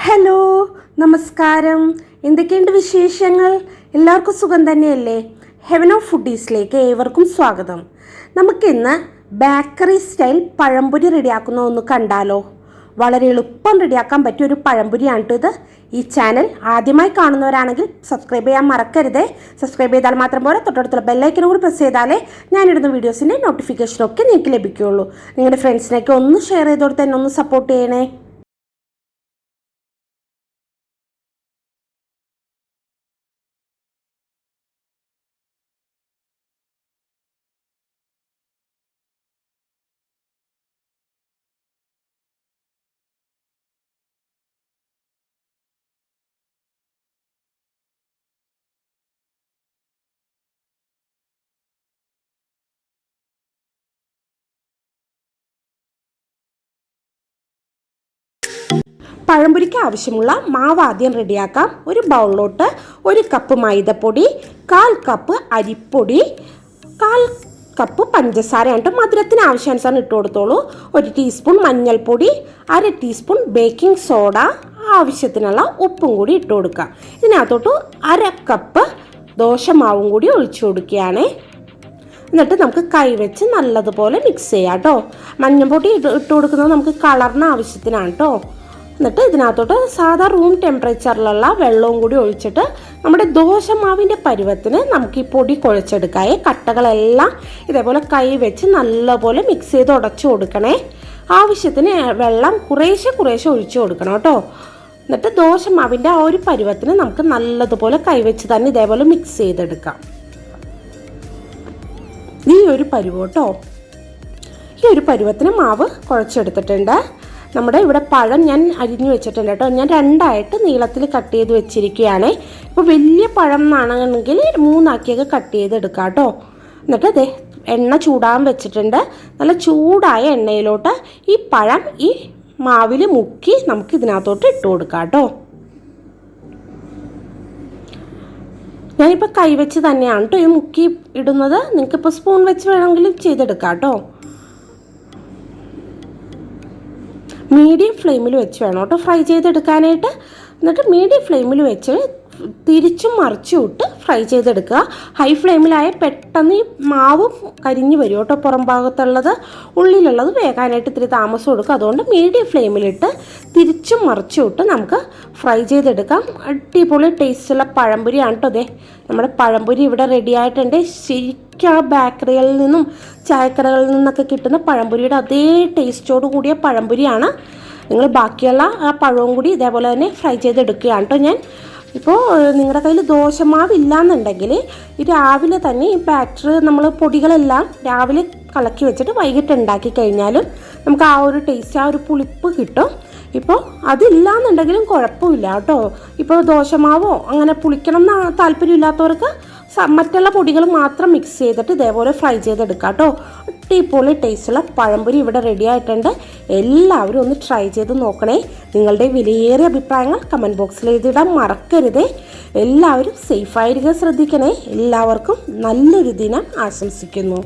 Hello, നമസ്കാരം. എന്തൊക്കെയുണ്ട് വിശേഷങ്ങൾ? എല്ലാവർക്കും സുഖം തന്നെയല്ലേ? ഹെവൻ ഓഫ് ഫുഡീസിലേക്ക് ഏവർക്കും സ്വാഗതം. നമുക്കിന്ന് ബേക്കറി സ്റ്റൈൽ പഴംപൊരി റെഡിയാക്കുന്ന ഒന്ന് കണ്ടാലോ? വളരെ എളുപ്പം റെഡിയാക്കാൻ പറ്റിയ ഒരു പഴംപൊരിയാണ് ഇത്. ഈ ചാനൽ ആദ്യമായി കാണുന്നവരാണെങ്കിൽ സബ്സ്ക്രൈബ് ചെയ്യാൻ മറക്കരുതേ. സബ്സ്ക്രൈബ് ചെയ്താൽ മാത്രം പോലെ തൊട്ടടുത്തുള്ള ബെല്ലൈക്കനും കൂടി പ്രസ് ചെയ്താലേ ഞാനിടുന്ന വീഡിയോസിൻ്റെ നോട്ടിഫിക്കേഷനൊക്കെ നിങ്ങൾക്ക് ലഭിക്കുകയുള്ളൂ. നിങ്ങളുടെ ഫ്രണ്ട്സിനൊക്കെ ഒന്ന് ഷെയർ ചെയ്തോട് തന്നെ ഒന്ന് സപ്പോർട്ട് ചെയ്യണേ. പഴംപൊരിക്ക് ആവശ്യമുള്ള മാവ് ആദ്യം റെഡിയാക്കാം. ഒരു ബൗളിലോട്ട് 1 കപ്പ് മൈദപ്പൊടി, 1/4 കപ്പ് അരിപ്പൊടി, 1/4 കപ്പ് പഞ്ചസാരയായിട്ട് മധുരത്തിന് ആവശ്യാനുസരണം ഇട്ട് കൊടുത്തോളൂ. 1 ടീസ്പൂൺ മഞ്ഞൾപ്പൊടി, 1/2 ടീസ്പൂൺ ബേക്കിംഗ് സോഡ, ആവശ്യത്തിനുള്ള ഉപ്പും കൂടി ഇട്ട് കൊടുക്കുക. ഇതിനകത്തോട്ട് 1/2 കപ്പ് ദോശമാവും കൂടി ഒഴിച്ചു കൊടുക്കുകയാണ്. എന്നിട്ട് നമുക്ക് കൈവച്ച് നല്ലതുപോലെ മിക്സ് ചെയ്യാം കേട്ടോ. മഞ്ഞൾപ്പൊടി ഇട്ട് കൊടുക്കുന്നത് നമുക്ക് കളറിന് ആവശ്യത്തിനാണ് കേട്ടോ. എന്നിട്ട് ഇതിനകത്തോട്ട് സാധാ റൂം ടെമ്പറേച്ചറിലുള്ള വെള്ളവും കൂടി ഒഴിച്ചിട്ട് നമ്മുടെ ദോശമാവിൻ്റെ പരുവത്തിന് നമുക്ക് ഈ പൊടി കുഴച്ചെടുക്കാമേ. കട്ടകളെല്ലാം ഇതേപോലെ കൈ വെച്ച് നല്ലപോലെ മിക്സ് ചെയ്ത് ഉടച്ചു കൊടുക്കണേ. ആവശ്യത്തിന് വെള്ളം കുറേശ്ശെ ഒഴിച്ചു കൊടുക്കണം കേട്ടോ. എന്നിട്ട് ദോശമാവിൻ്റെ ആ ഒരു പരുവത്തിന് നമുക്ക് നല്ലതുപോലെ കൈവച്ച് തന്നെ ഇതേപോലെ മിക്സ് ചെയ്തെടുക്കാം. ഈ ഒരു പരുവം കേട്ടോ. ഈ ഒരു പരുവത്തിന് മാവ് കുഴച്ചെടുത്തിട്ടുണ്ട്. നമ്മുടെ ഇവിടെ പഴം ഞാൻ അരിഞ്ഞു വെച്ചിട്ടുണ്ട് കേട്ടോ. ഞാൻ 2ആയിട്ട് നീളത്തിൽ കട്ട് ചെയ്ത് വെച്ചിരിക്കുകയാണ്. ഇപ്പോൾ വലിയ പഴം എന്നാണെങ്കിൽ 3 കട്ട് ചെയ്തെടുക്കാം കേട്ടോ. എന്നിട്ട് അതെ എണ്ണ ചൂടാൻ വെച്ചിട്ടുണ്ട്. നല്ല ചൂടായ എണ്ണയിലോട്ട് ഈ പഴം ഈ മാവിൽ മുക്കി നമുക്ക് ഇതിനകത്തോട്ട് ഇട്ട് കൊടുക്കാം കേട്ടോ. ഞാനിപ്പോൾ കൈവച്ച് തന്നെയാണ് കേട്ടോ ഈ മുക്കി ഇടുന്നത്. നിങ്ങൾക്കിപ്പോൾ സ്പൂൺ വെച്ച് വേണമെങ്കിലും ചെയ്തെടുക്കാം കേട്ടോ. മീഡിയം ഫ്ലെയിമിൽ വെച്ച് വേണം കേട്ടോ ഫ്രൈ ചെയ്തെടുക്കാനായിട്ട്. എന്നിട്ട് മീഡിയം ഫ്ലെയിമിൽ വെച്ച് തിരിച്ചും മറിച്ചും ഇട്ട് ഫ്രൈ ചെയ്തെടുക്കുക. ഹൈ ഫ്ലെയിമിലായ പെട്ടെന്ന് ഈ മാവ് കരിഞ്ഞു വരും കേട്ടോ. പുറം ഭാഗത്തുള്ളത് ഉള്ളിലുള്ളത് വേകാനായിട്ട് ഇത്തിരി താമസം കൊടുക്കുക. അതുകൊണ്ട് മീഡിയം ഫ്ലെയിമിലിട്ട് തിരിച്ചും മറിച്ചും ഇട്ട് നമുക്ക് ഫ്രൈ ചെയ്തെടുക്കാം. അടിപൊളി ടേസ്റ്റുള്ള പഴംപൊരിയാണ് കേട്ടോ. അതെ നമ്മുടെ പഴംപൊരി ഇവിടെ റെഡി ആയിട്ടുണ്ട്. ശരിക്കും ആ ബേക്കറികളിൽ നിന്നും ചായക്കടകളിൽ നിന്നൊക്കെ കിട്ടുന്ന പഴംപൊരിയുടെ അതേ ടേസ്റ്റോട് കൂടിയ പഴംപൊരിയാണ്. നിങ്ങൾ ബാക്കിയുള്ള ആ പഴവും കൂടി ഇതേപോലെ തന്നെ ഫ്രൈ ചെയ്തെടുക്കുകയാണ് കേട്ടോ ഞാൻ. ഇപ്പോൾ നിങ്ങളുടെ കയ്യിൽ ദോശമാവില്ലാന്നുണ്ടെങ്കിൽ ഈ രാവിലെ തന്നെ ഈ ബാറ്റർ നമ്മൾ പൊടികളെല്ലാം രാവിലെ കലക്കി വെച്ചിട്ട് വൈകിട്ട് ഉണ്ടാക്കി കഴിഞ്ഞാലും നമുക്ക് ആ ഒരു ടേസ്റ്റ് ആ ഒരു പുളിപ്പ് കിട്ടും. ഇപ്പോൾ അതില്ലാന്നുണ്ടെങ്കിലും കുഴപ്പമില്ല കേട്ടോ. ഇപ്പോൾ ദോശമാവോ അങ്ങനെ പുളിക്കണം എന്ന് താല്പര്യമില്ലാത്തവർക്ക് മറ്റുള്ള പൊടികൾ മാത്രം മിക്സ് ചെയ്തിട്ട് ഇതേപോലെ ഫ്രൈ ചെയ്തെടുക്കാം കേട്ടോ. അടിപൊളി ടേസ്റ്റുള്ള പഴംപൊരി ഇവിടെ റെഡി ആയിട്ടുണ്ട്. എല്ലാവരും ഒന്ന് ട്രൈ ചെയ്ത് നോക്കണേ. നിങ്ങളുടെ വിലയേറിയ അഭിപ്രായങ്ങൾ കമൻറ്റ് ബോക്സിൽ എഴുതിയിടാൻ മറക്കരുതേ. എല്ലാവരും സേഫായിരിക്കാൻ ശ്രദ്ധിക്കണേ. എല്ലാവർക്കും നല്ലൊരു ദിനം ആശംസിക്കുന്നു.